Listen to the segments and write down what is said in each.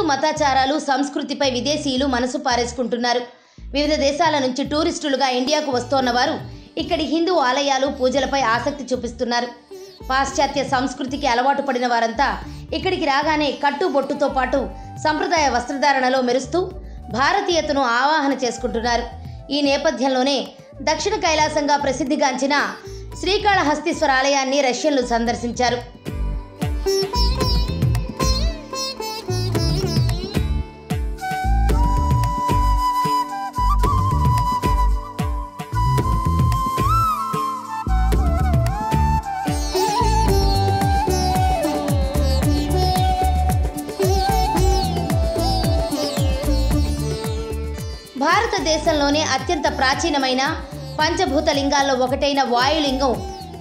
మతాచారాలు సంస్కృతిపై విదేశీయులు మనసు పారేసుకుంటున్నారు. వివిధ దేశాల నుంచి టూరిస్టులుగా ఇండియాకు వస్తున్న వారు ఇక్కడి హిందూ ఆలయాలు పూజలపై ఆసక్తి చూపిస్తున్నారు. పాశ్చాత్య సంస్కృతికి అలవాటు పడిన వారంతా ఇక్కడికి రాగానే కట్టుబొట్టుతో పాటు సంప్రదాయ వస్త్రధారణలో మెరుస్తూ భారతీయతను ఆవాహన చేసుకుంటున్నారు. ఈ నేపథ్యంలోనే దక్షిణ కైలాసంగా ప్రసిద్ధిగాంచిన శ్రీకాళహస్తీశ్వర ఆలయాన్ని రష్యన్లు సందర్శించారు. భారతదేశంలోనే అత్యంత ప్రాచీనమైన పంచభూత లింగాల్లో ఒకటైన వాయులింగం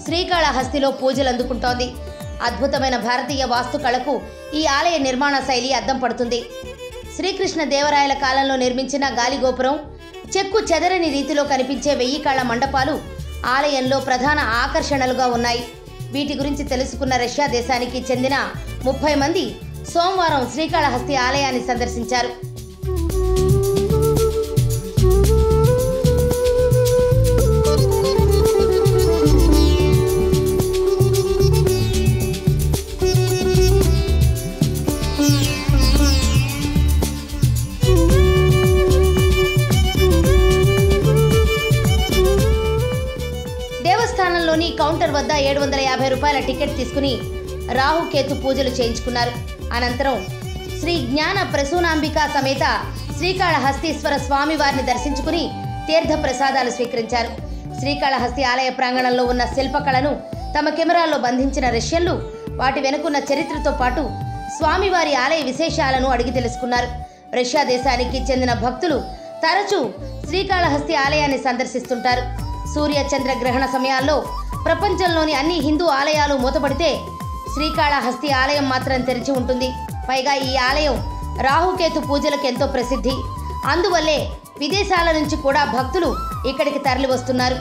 శ్రీకాళహస్తిలో పూజలు అందుకుంటోంది. అద్భుతమైన భారతీయ వాస్తుకళకు ఈ ఆలయ నిర్మాణ శైలి అద్దం పడుతుంది. శ్రీకృష్ణ దేవరాయల కాలంలో నిర్మించిన గాలిగోపురం, చెక్కు చెదరని రీతిలో కనిపించే 1000 కాళ్ల మండపాలు ఆలయంలో ప్రధాన ఆకర్షణలుగా ఉన్నాయి. వీటి గురించి తెలుసుకున్న రష్యా దేశానికి చెందిన 30 మంది సోమవారం శ్రీకాళహస్తి ఆలయాన్ని సందర్శించారు. దేవస్థానంలోని కౌంటర్ వద్ద 750 రూపాయల టికెట్ తీసుకుని రాహుకేతు పూజలు చేయించుకున్నారు. అనంతరం శ్రీ జ్ఞాన ప్రసూనాంబిక సమేత శ్రీకాళహస్తీశ్వర స్వామి వారిని దర్శించుకుని తీర్థ ప్రసాదాలు స్వీకరించారు. శ్రీకాళహస్తి ఆలయ ప్రాంగణంలో ఉన్న శిల్పకళను తమ కెమెరాల్లో బంధించిన రష్యన్లు వాటి వెనుకున్న చరిత్రతో పాటు స్వామివారి ఆలయ విశేషాలను అడిగి తెలుసుకున్నారు. రష్యా దేశానికి చెందిన భక్తులు తరచూ శ్రీకాళహస్తి ఆలయాన్ని సందర్శిస్తుంటారు. సూర్య చంద్ర గ్రహణ సమయాల్లో ప్రపంచంలోని అన్ని హిందూ ఆలయాలు మూతపడితే శ్రీకాళహస్తి ఆలయం మాత్రం తెరిచి ఉంటుంది. పైగా ఈ ఆలయం రాహుకేతు పూజలకు ఎంతో ప్రసిద్ధి. అందువల్లే విదేశాల నుంచి కూడా భక్తులు ఇక్కడికి తరలి వస్తున్నారు.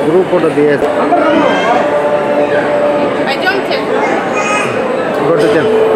Grupo de 10. Go to 10.